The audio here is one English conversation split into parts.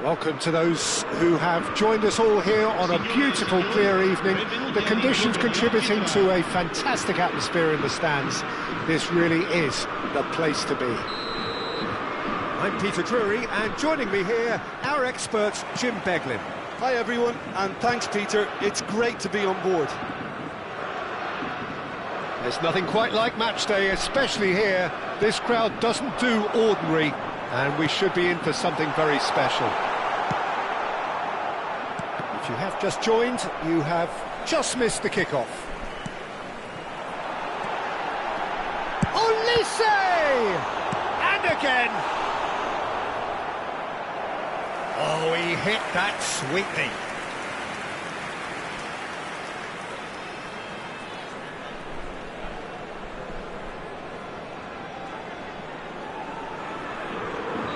Welcome to those who have joined us all here on a beautiful, clear evening. The conditions contributing to a fantastic atmosphere in the stands. This really is the place to be. I'm Peter Drury, and joining me here, our expert, Jim Beglin. Hi everyone, and thanks Peter. It's great to be on board. There's nothing quite like match day, especially here. This crowd doesn't do ordinary, and we should be in for something very special. If you have just joined, you have just missed the kickoff. Olise! And again! Oh, he hit that sweetly.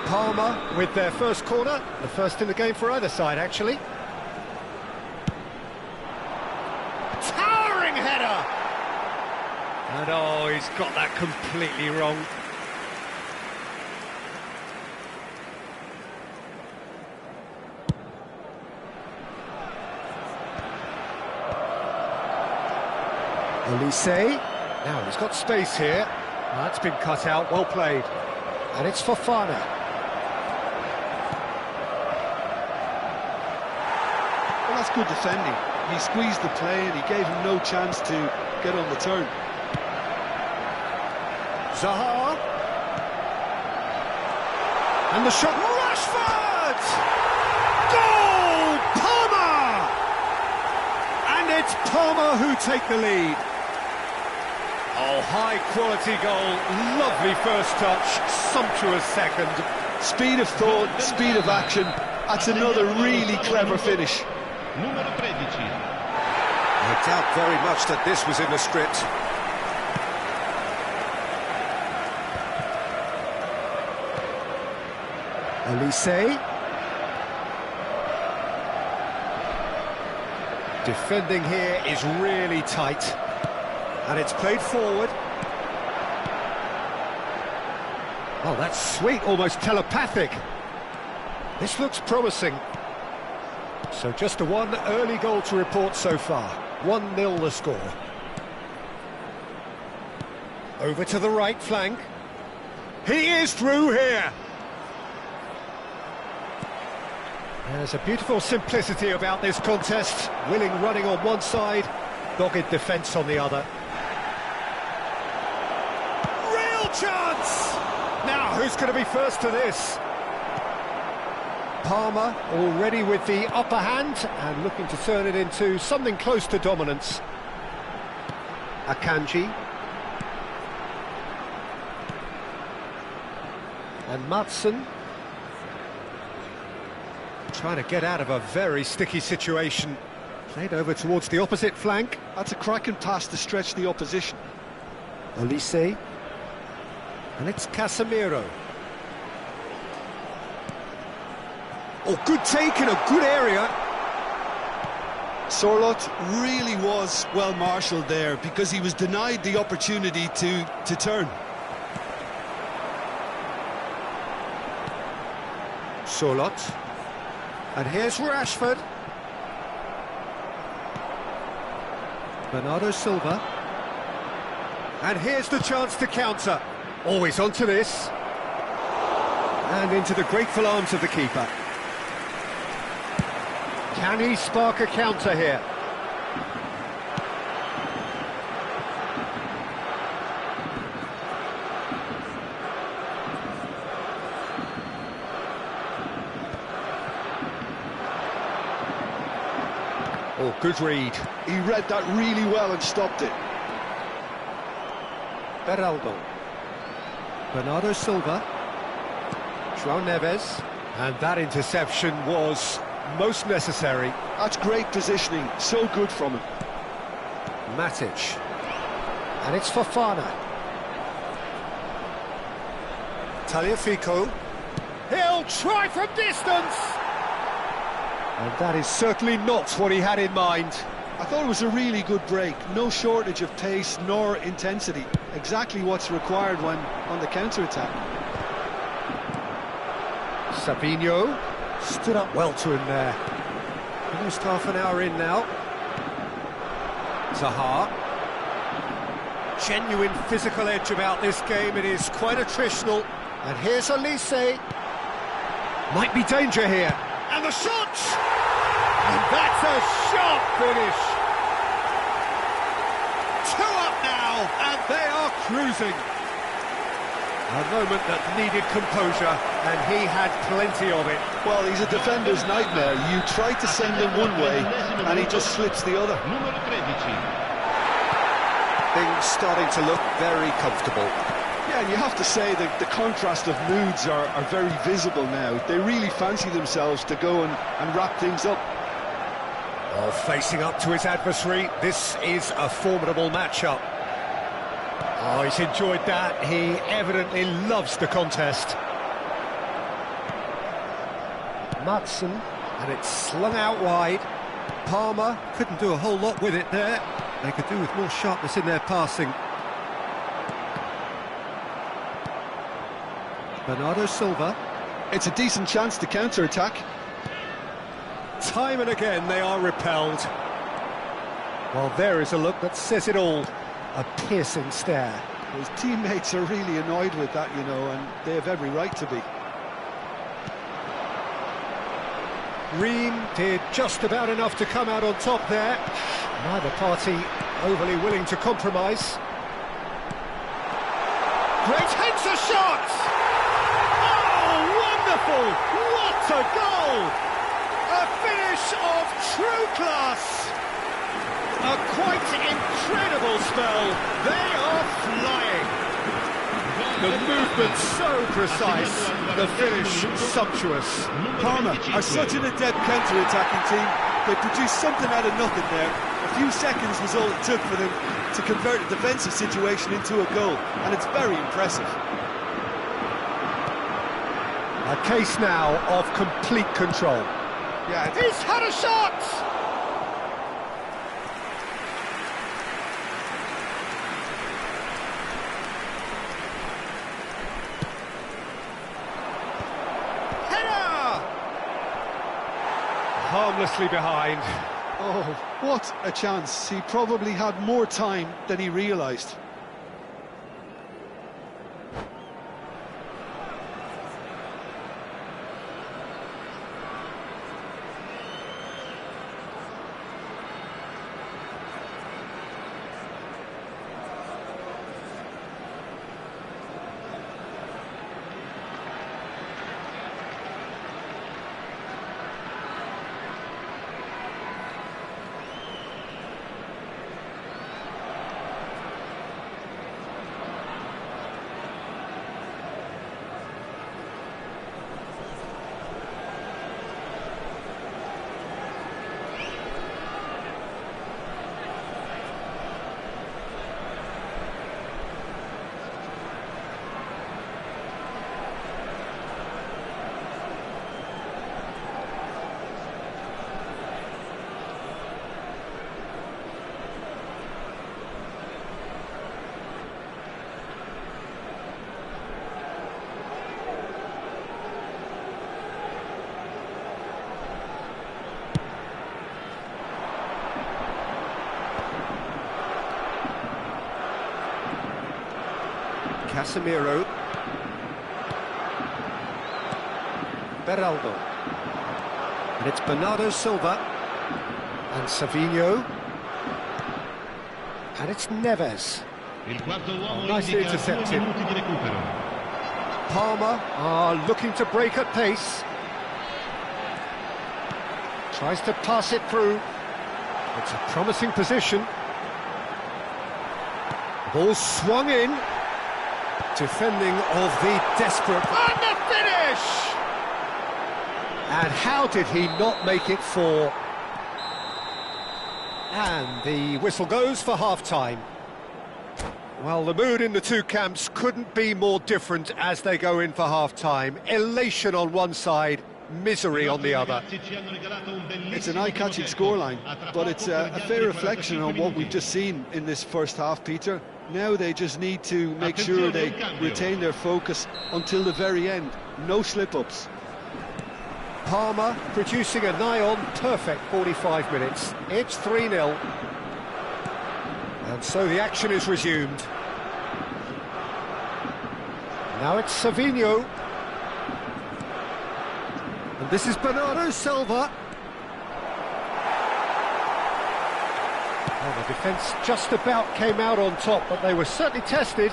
Parma with their first corner, the first in the game for either side, actually. Towering header! And oh, he's got that completely wrong. Olise. Now, he's got space here. That's been cut out, well played. And it's Fofana. Well, that's good defending. He squeezed the play and he gave him no chance to get on the turn. Zaha. And the shot. Rashford! Goal! Parma! And it's Parma who take the lead. Oh, high-quality goal. Lovely first touch. Sumptuous second. Speed of thought, speed of action. That's another really clever finish. Numero 13. I doubt very much that this was in the script. Olise. Defending here is really tight. And it's played forward. Oh, that's sweet, almost telepathic. This looks promising. So just a one early goal to report so far. 1-0 the score. Over to the right flank. He is through here. There's a beautiful simplicity about this contest. Willing running on one side, dogged defence on the other. Real chance! Now, who's going to be first to this? Parma already with the upper hand and looking to turn it into something close to dominance. Akanji. And Madsen. Trying to get out of a very sticky situation. Played over towards the opposite flank. That's a cracking pass to stretch the opposition. Olise. And it's Casemiro. Oh, good take in a good area. Sorloth really was well marshalled there because he was denied the opportunity to turn. Sorloth. And here's Rashford. Bernardo Silva. And here's the chance to counter. Always onto this. And into the grateful arms of the keeper. Can he spark a counter here? Oh, good read. He read that really well and stopped it. Beraldo. Bernardo Silva. João Neves. And that interception was most necessary. That's great positioning, so good from him. Matic. And it's Fofana. Tagliafico. He'll try from distance! And that is certainly not what he had in mind. I thought it was a really good break. No shortage of pace nor intensity. Exactly what's required when on the counter-attack. Sabinho. Stood up well to him there. Almost half an hour in now. Zaha. Genuine physical edge about this game. It is quite attritional. And here's Elise. Might be danger here. And the shot! And that's a sharp finish. 2 up now, and they are cruising. A moment that needed composure, and he had plenty of it. Well, he's a defender's nightmare. You try to send him one way, and he just slips the other. Things starting to look very comfortable. Yeah, and you have to say that the contrast of moods are very visible now. They really fancy themselves to go and wrap things up. Oh, facing up to his adversary, this is a formidable matchup. Oh, he's enjoyed that. He evidently loves the contest. Madsen, and it's slung out wide. Parma couldn't do a whole lot with it there. They could do with more sharpness in their passing. Bernardo Silva. It's a decent chance to counter-attack. Time and again they are repelled. Well, there is a look that says it all. A piercing stare. His teammates are really annoyed with that, you know, and they have every right to be. Ream did just about enough to come out on top there. Neither party overly willing to compromise. Great heads a shot! Oh, wonderful! What a goal! A finish of true class! A quite incredible spell. They are flying. The movement so precise, the finish sumptuous. Parma are such an adept counter-attacking team. They produced something out of nothing there. A few seconds was all it took for them to convert a defensive situation into a goal, and it's very impressive. A case now of complete control. Yeah, he's had a shot! Header! Harmlessly behind. Oh, what a chance. He probably had more time than he realised. Casemiro. Beraldo. And it's Bernardo Silva. And Savinho. And it's Neves. Oh, nicely intercepted. Parma are looking to break at pace. Tries to pass it through. It's a promising position. Ball swung in. Defending of the desperate... And the finish! And how did he not make it 4? And the whistle goes for half-time. Well, the mood in the two camps couldn't be more different as they go in for half-time. Elation on one side, misery on the other. It's an eye-catching scoreline, but it's a fair reflection on what we've just seen in this first half, Peter. Now they just need to make sure they retain their focus until the very end. No slip-ups. Parma producing a nigh-on perfect 45 minutes. It's 3-0. And so the action is resumed. Now it's Savinho. And this is Bernardo Silva. Well, the defence just about came out on top, but they were certainly tested.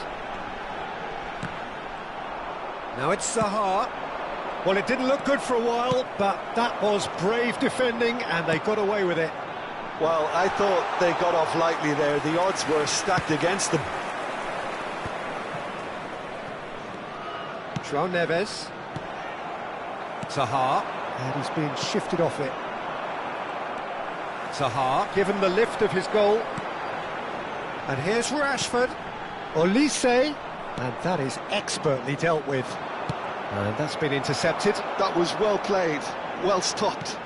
Now it's Zaha. Well, it didn't look good for a while, but that was brave defending, and they got away with it. Well, I thought they got off lightly there. The odds were stacked against them. João Neves. Zaha. And he's been shifted off it. Zaha, given the lift of his goal. And here's Rashford. Olise. And that is expertly dealt with. And that's been intercepted. That was well played, well stopped.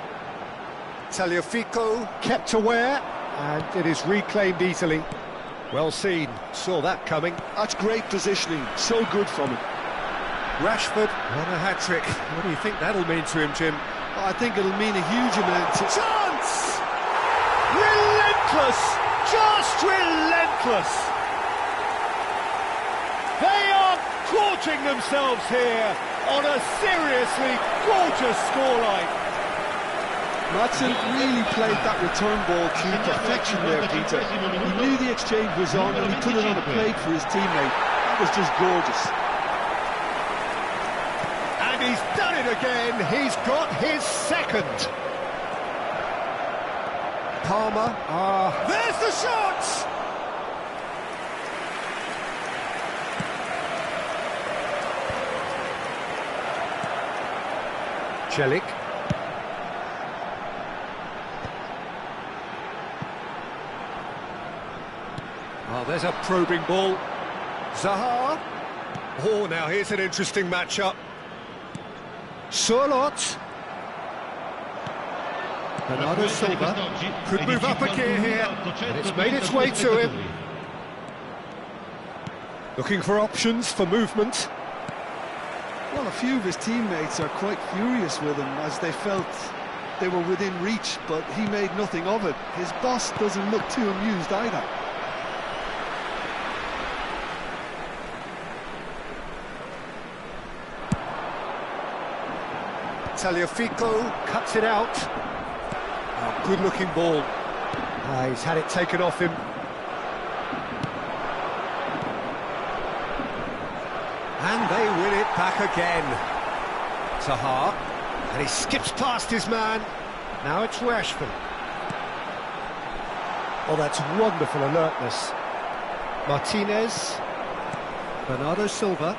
Tagliafico kept aware, and it is reclaimed easily. Well seen, saw that coming. That's great positioning, so good from him. Rashford on a hat-trick. What do you think that'll mean to him, Jim? Oh, I think it'll mean a huge amount to... Chance! Relentless! Just relentless! They are gorging themselves here on a seriously gorgeous scoreline. Maatsen really played that return ball to perfection there, Peter. He knew the exchange was on and he put it on a plate for his teammate. That was just gorgeous. And he's done it again. He's got his second. Parma. There's the shot! Celik. Oh, there's a probing ball. Zaha. Oh, now here's an interesting matchup. Surlot. Bernardo Silva could move up a gear here, and it's made its way to him. Looking for options for movement. Well, a few of his teammates are quite furious with him as they felt they were within reach, but he made nothing of it. His boss doesn't look too amused either. Tagliafico cuts it out. Oh, good-looking ball. He's had it taken off him. And they win it back again. Zaha. And he skips past his man. Now it's Rashford. Oh, that's wonderful alertness. Martinez. Bernardo Silva.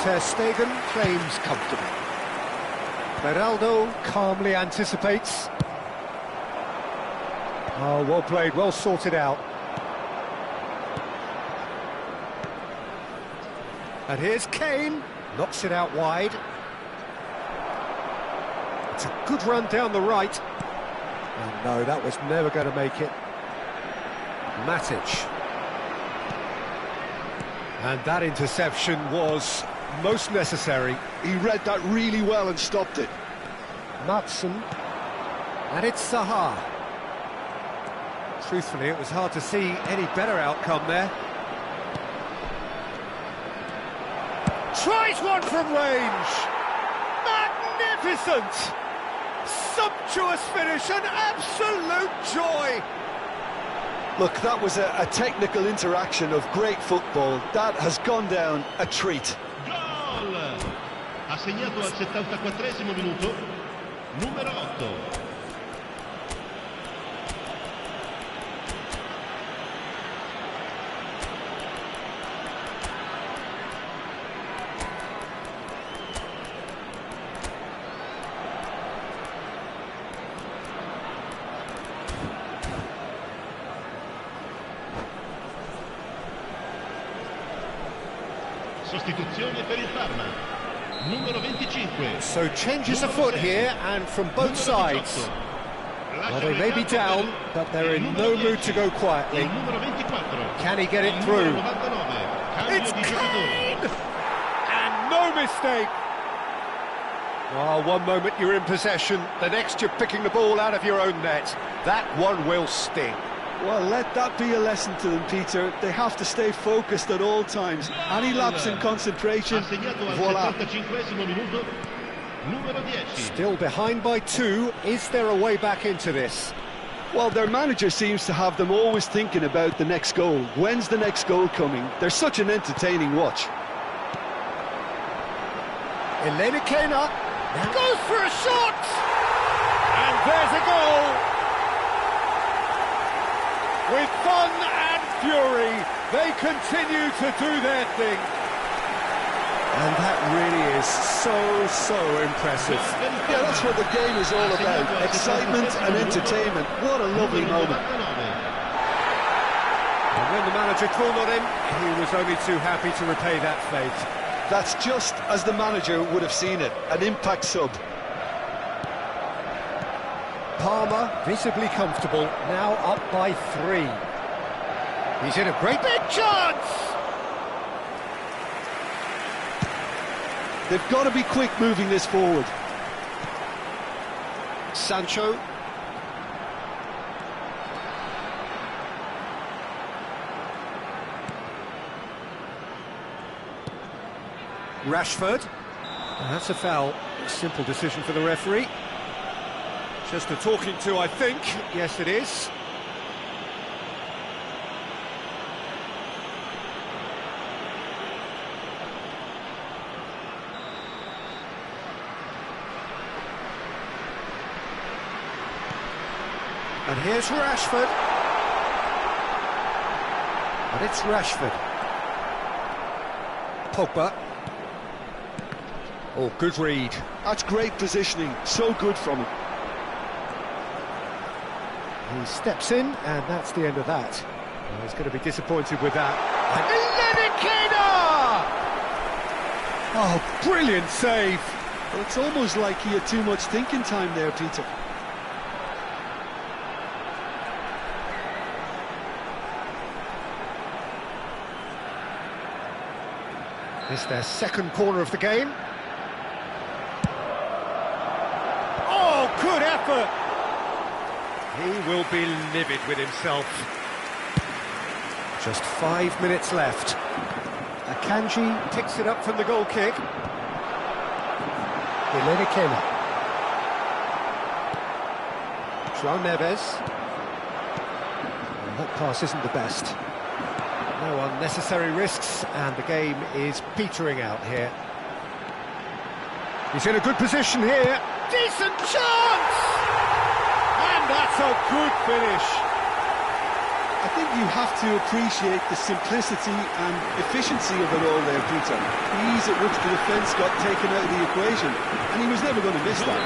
Ter Stegen claims comfortably. Beraldo calmly anticipates. Oh, well played, well sorted out. And here's Kane, knocks it out wide. It's a good run down the right. Oh no, that was never going to make it. Matic. And that interception was most necessary. He read that really well and stopped it. Maatsen. And it's Zaha. Truthfully, it was hard to see any better outcome there. Tries one from range. Magnificent! Sumptuous finish, an absolute joy! Look, that was a technical interaction of great football. That has gone down a treat. Gol! Ha segnato al 74esimo minuto, numero 8. Sostituzione per il Parma, numero 25. So changes afoot here, and from both sides. Well, they may be down, but they're in no mood to go quietly. Can he get it through? It's Kane! And no mistake! Oh, one moment you're in possession, the next you're picking the ball out of your own net. That one will sting. Well, let that be a lesson to them, Peter. They have to stay focused at all times. Any lapse in concentration, voila. Still behind by 2. Is there a way back into this? Well, their manager seems to have them always thinking about the next goal. When's the next goal coming? They're such an entertaining watch. Eleni Kena goes for a shot! And there's a goal! With fun and fury, they continue to do their thing. And that really is so impressive. Yeah, that's what the game is all about. Excitement and entertainment. What a lovely moment. And when the manager called on him, he was only too happy to repay that faith. That's just as the manager would have seen it. An impact sub. Parma, visibly comfortable, now up by 3. He's in a great big chance! They've got to be quick moving this forward. Sancho. Rashford. And that's a foul. Simple decision for the referee. Just a talking to, I think. Yes, it is. And here's Rashford. And it's Rashford. Pogba. Oh, good read. That's great positioning. So good from him. He steps in, and that's the end of that. Well, he's going to be disappointed with that. And oh, brilliant save! Well, it's almost like he had too much thinking time there, Peter. It's their second corner of the game. Oh, good effort! He will be livid with himself. Just 5 minutes left. Akanji picks it up from the goal kick. Eleni Kena. João Neves. Well, that pass isn't the best. No unnecessary risks, and the game is petering out here. He's in a good position here. Decent chance! And that's a good finish. I think you have to appreciate the simplicity and efficiency of it all there, Peter. The ease at which the defence got taken out of the equation, and he was never going to miss that.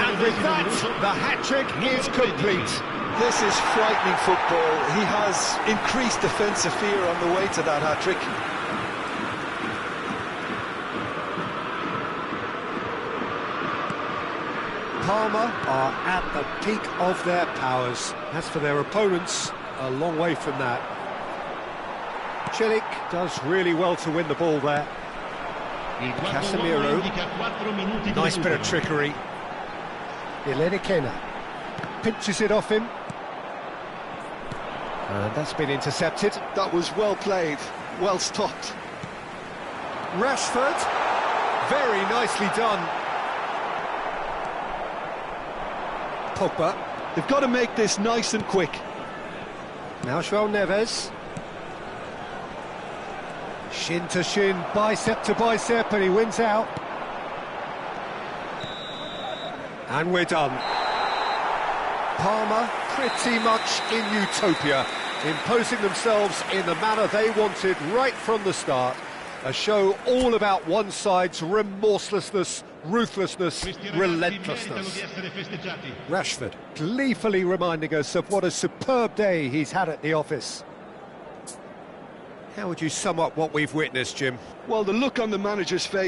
And with that, the hat-trick is complete. This is frightening football. He has increased defensive fear on the way to that hat-trick. Parma are at the peak of their powers. As for their opponents, a long way from that. Cilic does really well to win the ball there. Casemiro, nice bit of trickery. Eleni Kena pinches it off him. And that's been intercepted. That was well played, well stopped. Rashford, very nicely done. Pogba. They've got to make this nice and quick. Now João Neves. Shin to shin, bicep to bicep, and he wins out. And we're done. Parma pretty much in utopia, imposing themselves in the manner they wanted right from the start. A show all about one side's remorselessness, ruthlessness, relentlessness. Rashford gleefully reminding us of what a superb day he's had at the office. How would you sum up what we've witnessed, Jim? Well, the look on the manager's face